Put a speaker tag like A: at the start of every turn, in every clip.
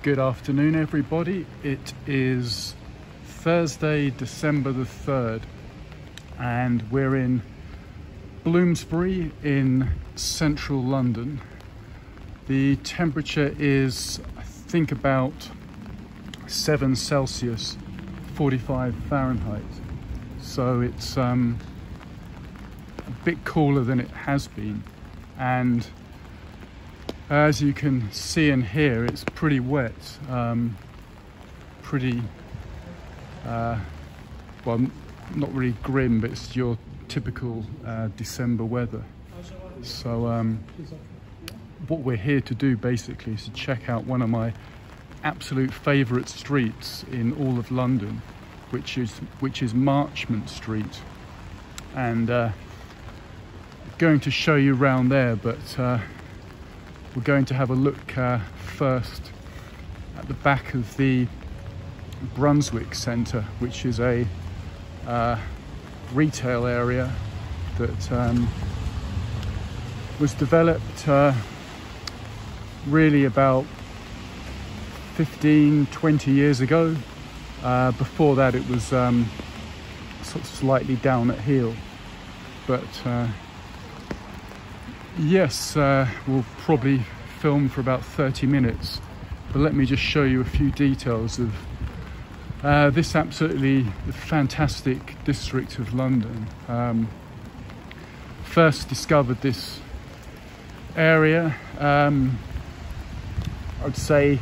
A: Good afternoon, everybody. It is Thursday, December the 3rd, and we're in Bloomsbury in central London. The temperature is, I think, about 7 Celsius, 45 Fahrenheit. So it's a bit cooler than it has been. And as you can see and hear, it's pretty wet, pretty, well, not really grim, but it's your typical December weather. So what we're here to do basically is to check out one of my absolute favourite streets in all of London, which is Marchmont Street, and going to show you around there, but we're going to have a look first at the back of the Brunswick Centre, which is a retail area that was developed really about 15-20 years ago. Before that it was sort of slightly down at heel, but yes, we'll probably film for about 30 minutes, but let me just show you a few details of this absolutely fantastic district of London. First discovered this area, I'd say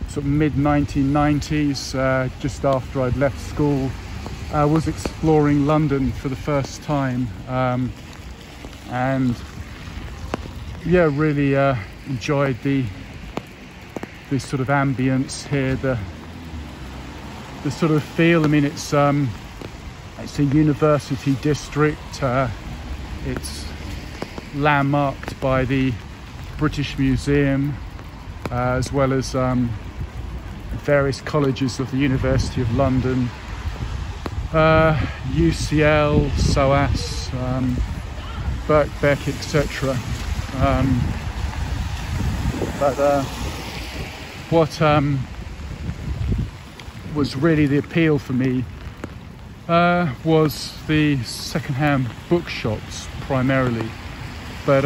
A: sort of mid-1990s, just after I'd left school. I was exploring London for the first time, and yeah, really enjoyed the sort of ambience here, the sort of feel. I mean, it's a university district. It's landmarked by the British Museum, as well as various colleges of the University of London, UCL, SOAS, Birkbeck, etc. But what was really the appeal for me was the second-hand bookshops primarily, but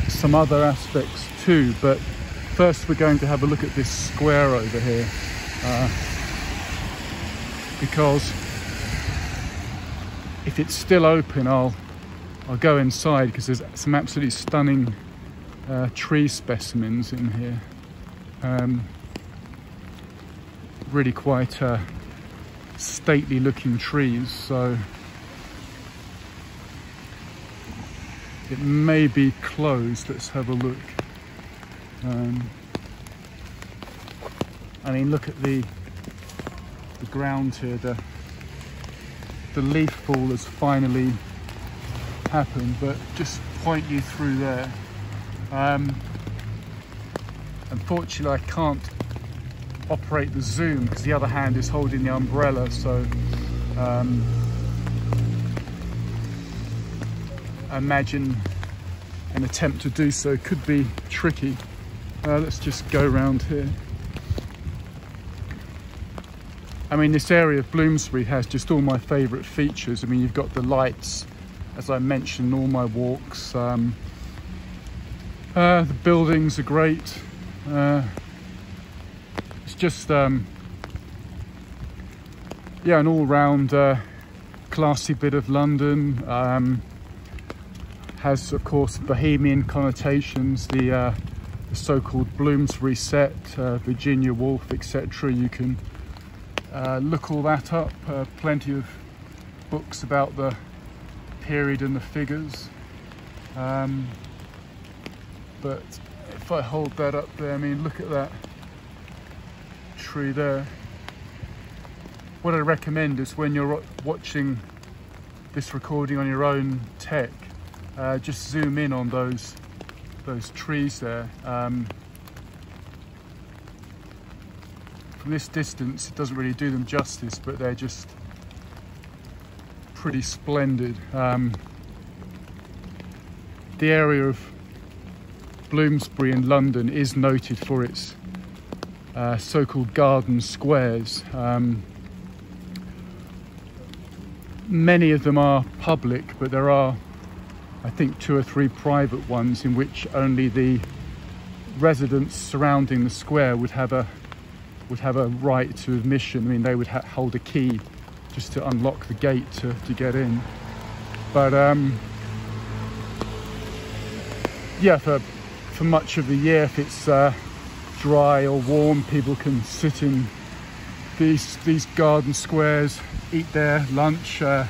A: some other aspects too. But first we're going to have a look at this square over here, because if it's still open, I'll go inside, because there's some absolutely stunning tree specimens in here. Really quite stately looking trees, so it may be closed. Let's have a look. I mean, look at the ground here. The leaf fall has finally happened, but just point you through there. Unfortunately, I can't operate the zoom because the other hand is holding the umbrella, so I imagine an attempt to do so could be tricky. Let's just go around here. I mean, this area of Bloomsbury has just all my favourite features. I mean, you've got the lights, as I mentioned, all my walks. The buildings are great. It's just yeah, an all-round classy bit of London. Has, of course, bohemian connotations. The so-called Bloomsbury set, Virginia Woolf, etc. You can look all that up. Plenty of books about the period and the figures. But if I hold that up there, I mean, look at that tree there. What I recommend is when you're watching this recording on your own tech, just zoom in on those trees there. From this distance, it doesn't really do them justice, but they're just pretty splendid. The area of Bloomsbury in London is noted for its so-called garden squares. Many of them are public, but there are, I think, 2 or 3 private ones in which only the residents surrounding the square would have a right to admission. I mean, they would hold a key just to unlock the gate to get in. But yeah, for much of the year, if it's dry or warm, people can sit in these garden squares, eat their lunch. Yeah,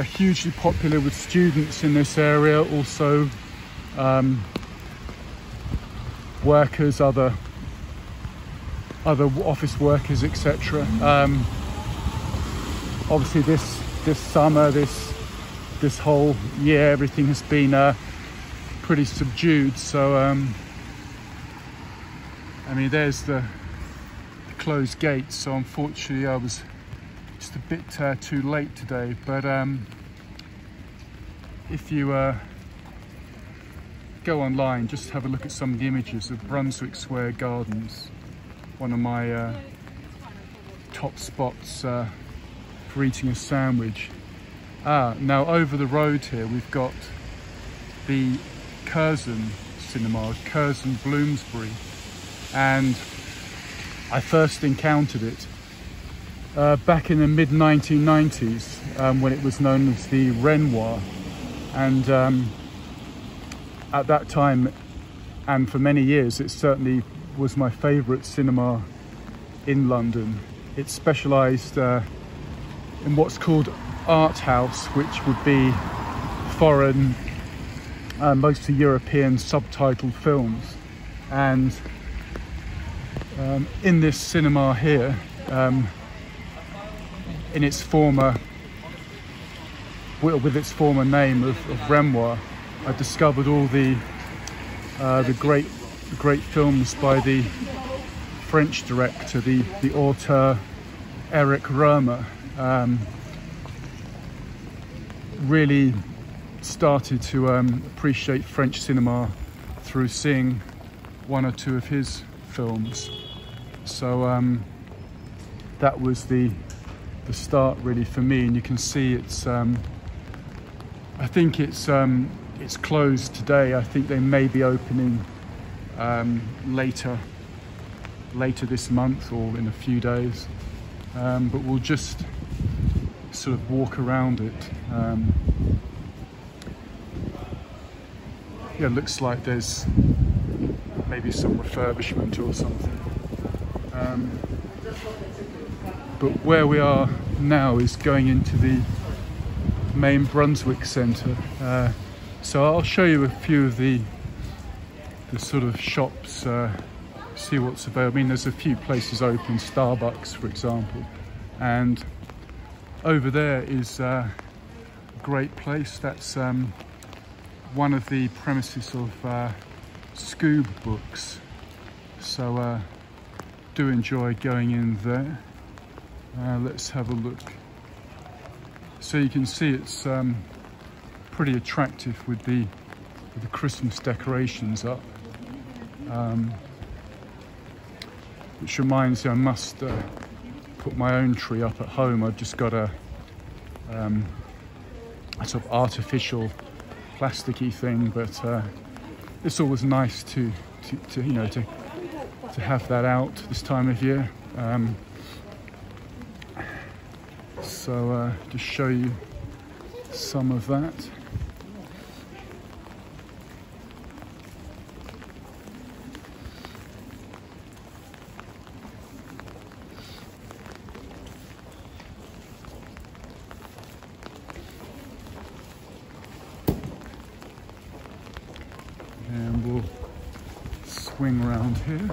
A: hugely popular with students in this area, also workers, other office workers, etc. Obviously this summer, this whole year, everything has been pretty subdued, so I mean, there's the closed gates, so unfortunately I was just a bit too late today. But if you go online, just have a look at some of the images of Brunswick Square Gardens, one of my top spots for eating a sandwich. Now over the road here we've got the Curzon cinema, Curzon Bloomsbury, and I first encountered it back in the mid-1990s when it was known as the Renoir, and at that time and for many years it certainly was my favourite cinema in London. It specialised in what's called art house, which would be foreign, mostly European subtitled films. And in this cinema here, in its former, with its former name of Renoir, I discovered all the great films by the French director, the auteur Eric Rohmer. Really started to appreciate French cinema through seeing 1 or 2 of his films. So that was the start really for me, and you can see it's I think it's closed today. I think they may be opening later this month or in a few days, but we'll just sort of walk around it. Yeah, looks like there's maybe some refurbishment or something. But where we are now is going into the main Brunswick Centre. So I'll show you a few of the sort of shops, see what's available. I mean, there's a few places open, Starbucks for example, and over there is a great place. That's one of the premises of Scoob Books, so do enjoy going in there. Let's have a look. So you can see it's pretty attractive with the Christmas decorations up, which reminds me I must put my own tree up at home. I've just got a sort of artificial plasticky thing, but it's always nice to you know to have that out this time of year. So just show you some of that. And we'll swing around here.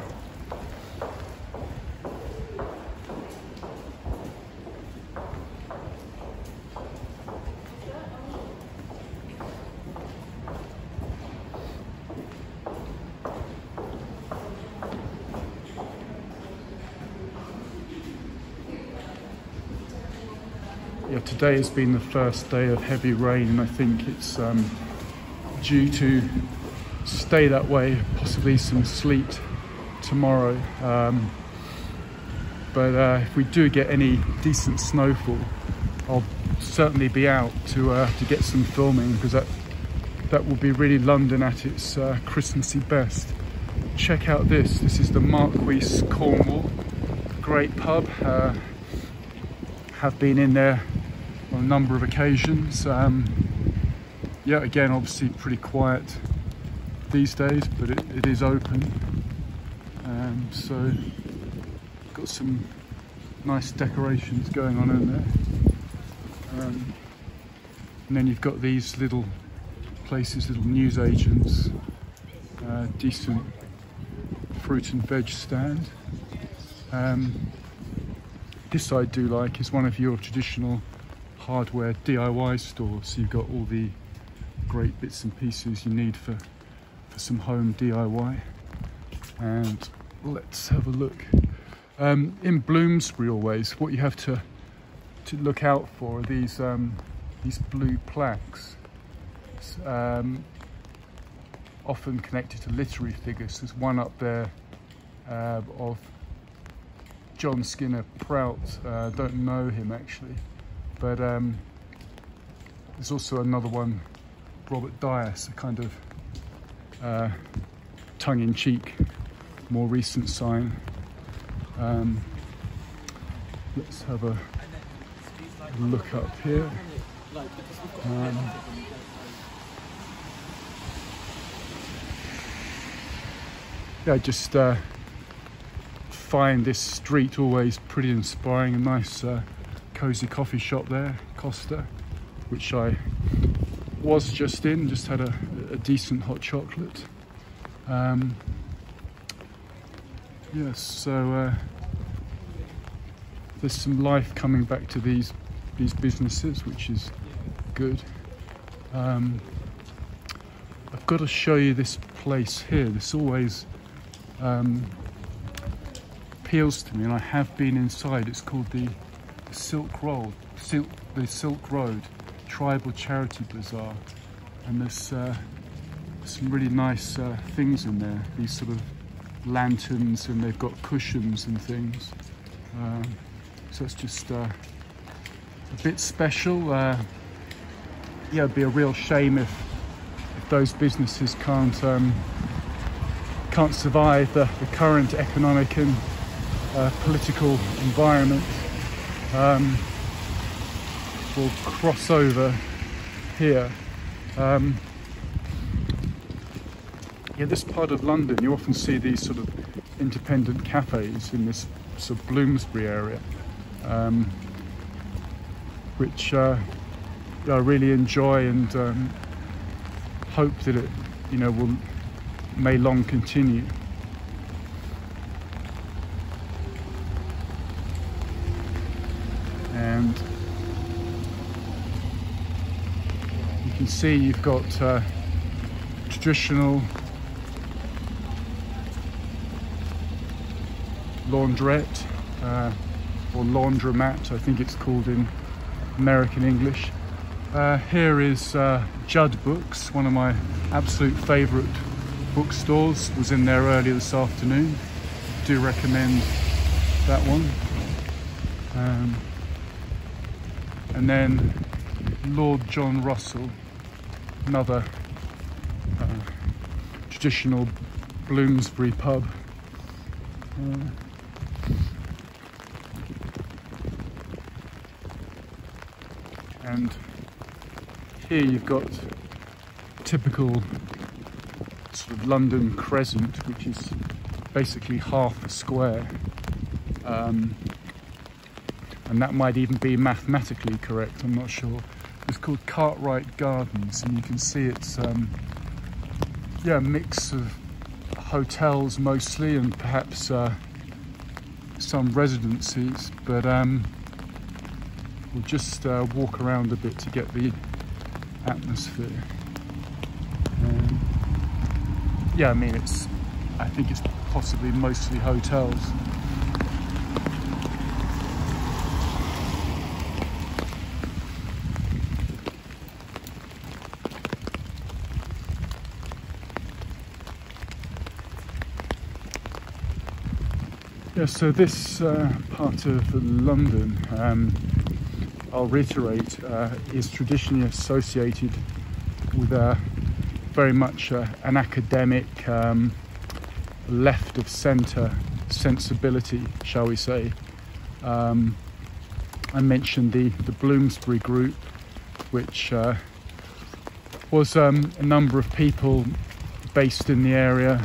A: Yeah, today has been the first day of heavy rain, and I think it's due to stay that way, possibly some sleet tomorrow. But if we do get any decent snowfall, I'll certainly be out to get some filming, because that will be really London at its Christmassy best. Check out this. This is the Marquis Cornwall. Great pub. Have been in there on a number of occasions. Yeah, again, obviously pretty quiet these days, but it is open. So got some nice decorations going on in there. And then you've got these little places, little newsagents, decent fruit and veg stand. This I do like, is one of your traditional hardware DIY stores. So you've got all the great bits and pieces you need for some home DIY. And let's have a look. In Bloomsbury, always what you have to look out for are these blue plaques, often connected to literary figures. There's one up there of John Skinner Prout. Don't know him actually, but there's also another one, Robert Dias, a kind of tongue-in-cheek, more recent sign. Let's have a look up here. Yeah, just find this street always pretty inspiring. A nice cozy coffee shop there, Costa, which I was just in, just had a decent hot chocolate. Yes, so there's some life coming back to these businesses, which is good. I've got to show you this place here. This always appeals to me, and I have been inside. It's called the Silk Road Tribal Charity Bazaar, and there's some really nice things in there. These sort of lanterns, and they've got cushions and things. So it's just a bit special. Yeah, it'd be a real shame if those businesses can't survive the current economic and political environment. We'll cross over here. Yeah, this part of London, you often see these sort of independent cafes in this sort of Bloomsbury area, which I really enjoy, and hope that it, may long continue. And you can see you've got traditional laundrette or laundromat, I think it's called in American English. Here is Judd Books, one of my absolute favourite bookstores. Was in there earlier this afternoon. Do recommend that one. And then Lord John Russell, another traditional Bloomsbury pub. And here you've got typical sort of London crescent, which is basically half a square, and that might even be mathematically correct, I'm not sure. It's called Cartwright Gardens, and you can see it's yeah, a mix of hotels mostly, and perhaps some residencies, but we'll just walk around a bit to get the atmosphere. Yeah, I mean, I think it's possibly mostly hotels. Yeah, so this part of London, I'll reiterate, is traditionally associated with very much an academic, left of centre sensibility, shall we say. I mentioned the Bloomsbury group, which was a number of people based in the area,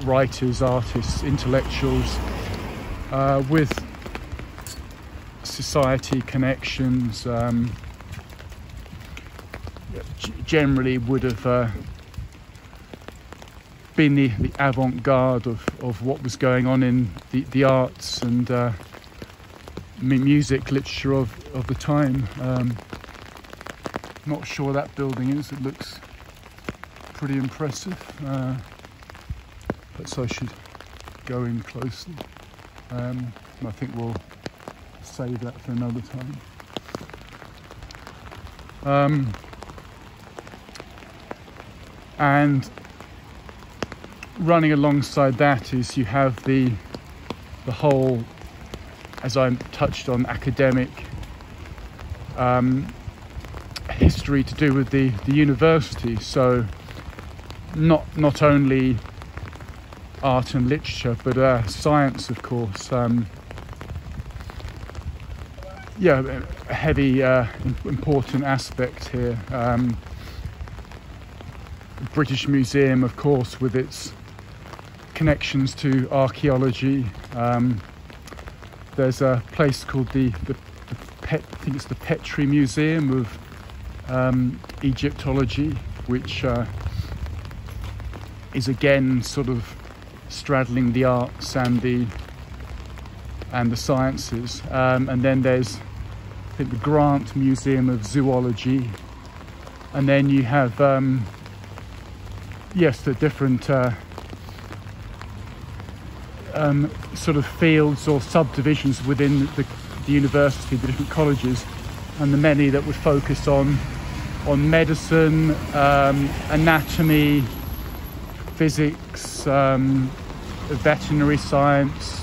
A: writers, artists, intellectuals, with society connections, generally would have been the avant-garde of what was going on in the arts and music literature of the time. Not sure what that building is. It looks pretty impressive, but so I should go in closely. I think we'll save that for another time. And running alongside that is you have the whole, as I touched on, academic history to do with the university. So not only art and literature, but science, of course. Yeah, a heavy important aspect here. British Museum, of course, with its connections to archaeology. There's a place called I think it's the Petrie Museum of Egyptology, which is again sort of straddling the arts and the sciences. And then there's, I think, the Grant Museum of Zoology, and then you have yes, the different sort of fields or subdivisions within the university, the different colleges, and the many that would focus on medicine, anatomy, physics, veterinary science,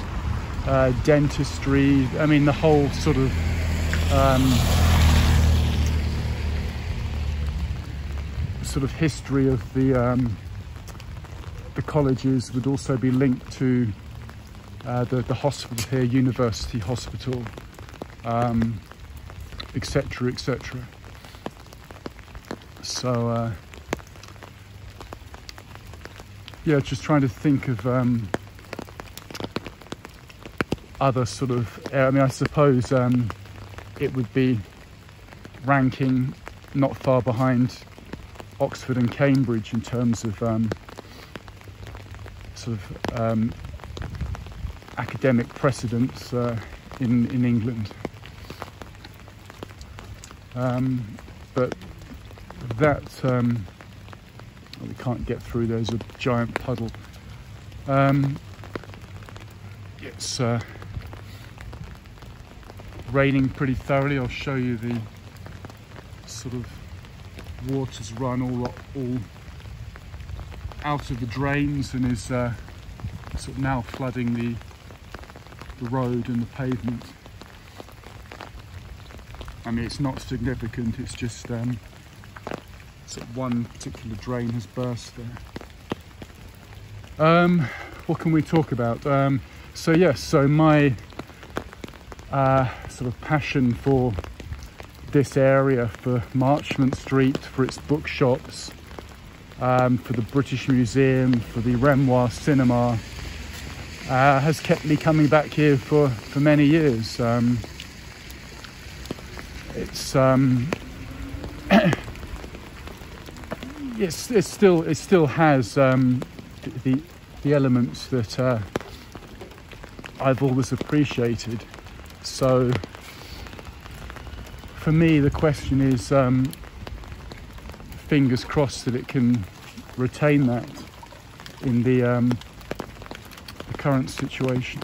A: dentistry. I mean, the whole sort of history of the colleges would also be linked to the hospital here, University Hospital, etc., etc. So yeah, just trying to think of other sort of, I mean, I suppose it would be ranking not far behind Oxford and Cambridge in terms of academic precedents in England. But that we can't get through. There's a giant puddle. It's raining pretty thoroughly. I'll show you the sort of water's run all out of the drains and is sort of now flooding the road and the pavement. I mean, it's not significant, it's just sort of one particular drain has burst there. What can we talk about? So yes, so my sort of passion for this area, for Marchmont Street, for its bookshops, for the British Museum, for the Renoir Cinema, has kept me coming back here for many years. It's it still has the elements that I've always appreciated. So for me, the question is, fingers crossed that it can retain that in the current situation.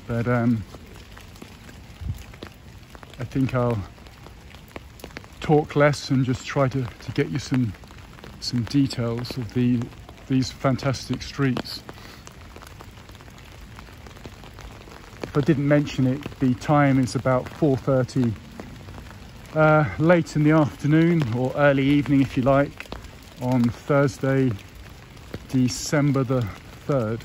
A: But I think I'll talk less and just try to get you some details of these fantastic streets. if I didn't mention it, the time is about 4:30, late in the afternoon or early evening if you like, on Thursday, December the 3rd.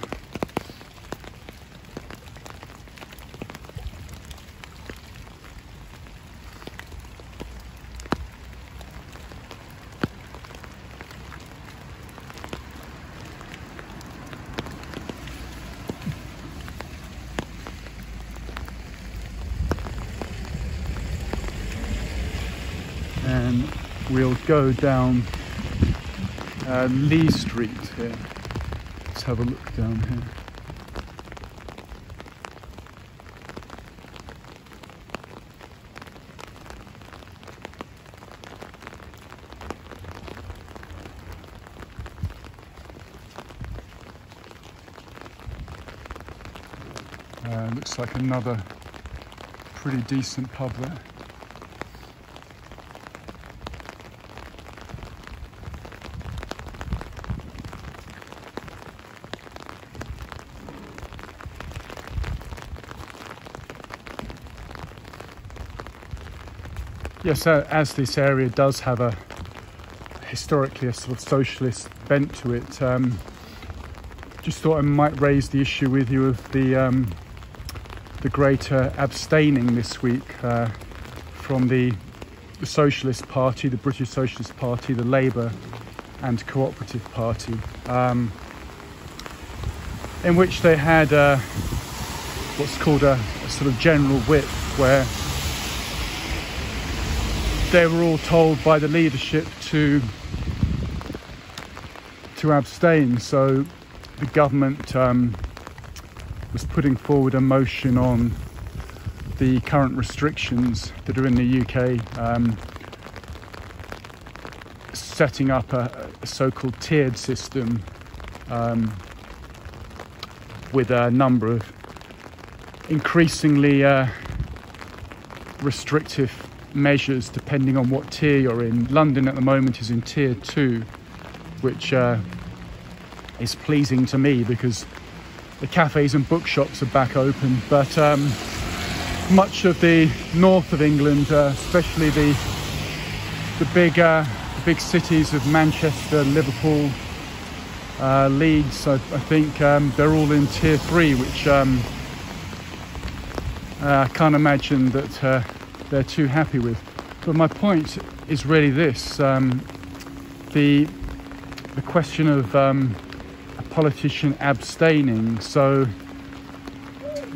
A: And we'll go down Lee Street here. Let's have a look down here. Looks like another pretty decent pub there. Yes, as this area does have historically a sort of socialist bent to it, just thought I might raise the issue with you of the greater abstaining this week from the Socialist Party, the British Socialist Party, the Labour and Cooperative Party, in which they had what's called a sort of general whip, where they were all told by the leadership to abstain. So the government was putting forward a motion on the current restrictions that are in the UK, setting up a so-called tiered system with a number of increasingly restrictive measures depending on what tier you're in. London at the moment is in tier 2, which is pleasing to me because the cafes and bookshops are back open, but much of the north of England, especially the big cities of Manchester, Liverpool, Leeds, I think they're all in tier 3, which I can't imagine that they're too happy with. But my point is really this: the question of a politician abstaining. So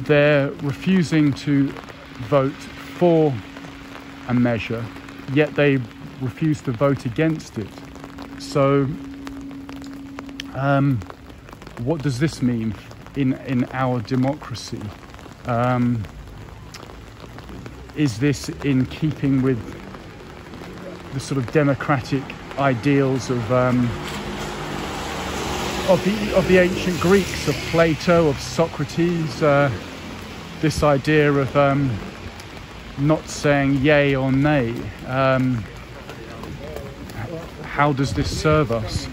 A: they're refusing to vote for a measure, yet they refuse to vote against it. So what does this mean in our democracy? Is this in keeping with the sort of democratic ideals of the ancient Greeks, of Plato, of Socrates? This idea of not saying yay or nay. How does this serve us?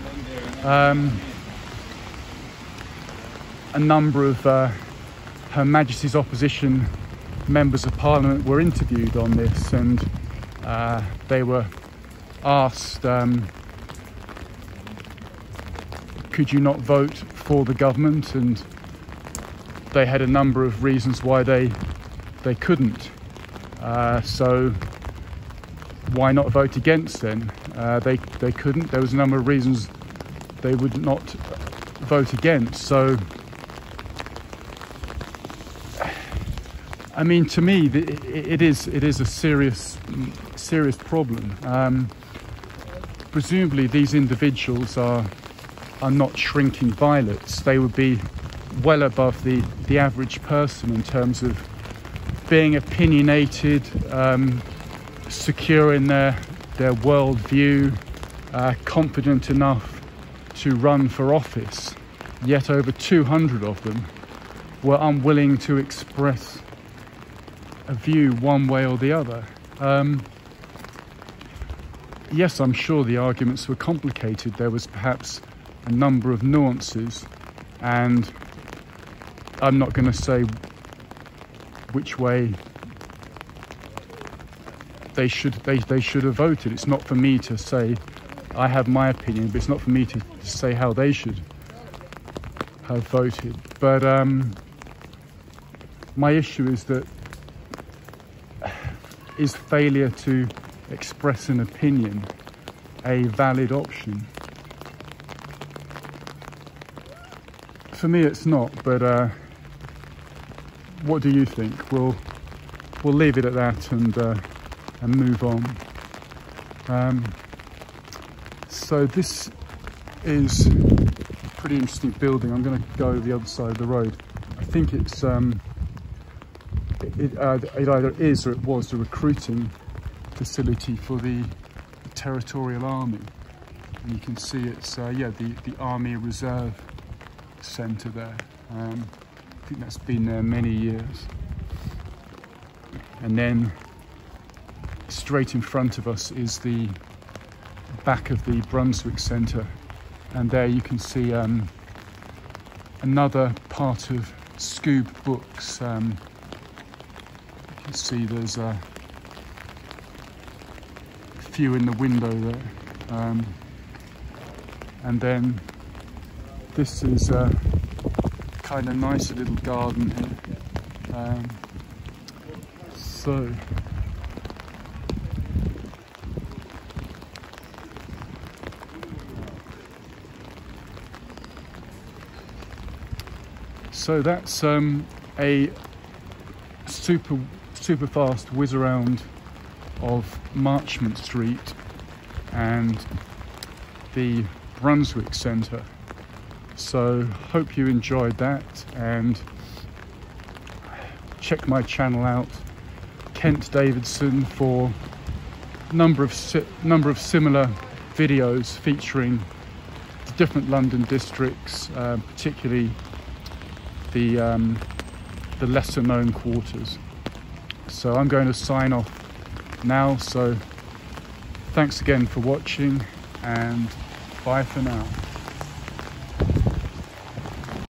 A: A number of Her Majesty's opposition members of Parliament were interviewed on this, and they were asked, could you not vote for the government? And they had a number of reasons why they couldn't. So why not vote against then? They couldn't. There was a number of reasons they would not vote against. So I mean, to me, it is a serious problem. Presumably, these individuals are not shrinking violets. They would be well above the average person in terms of being opinionated, secure in their worldview, confident enough to run for office. Yet over 200 of them were unwilling to express a view one way or the other. Yes, I'm sure the arguments were complicated. There was perhaps a number of nuances, and I'm not going to say which way they should have voted. It's not for me to say. I have my opinion, but it's not for me to say how they should have voted. But my issue is that is failure to express an opinion a valid option? For me, it's not. But what do you think? We'll leave it at that and move on. So this is a pretty interesting building. I'm going to go the other side of the road. I think it's it either is or it was the recruiting facility for the Territorial Army. And you can see it's the Army Reserve Centre there. I think that's been there many years. And then straight in front of us is the back of the Brunswick Centre, and there you can see another part of Scoob Books. You can see there's a few in the window there, and then this is a kind of nice little garden here. So that's a super fast whiz around of Marchmont Street and the Brunswick Centre. So hope you enjoyed that, and check my channel out, Kent Davidson, for number of similar videos featuring the different London districts, particularly the lesser known quarters. So I'm going to sign off now, so thanks again for watching, and bye for now.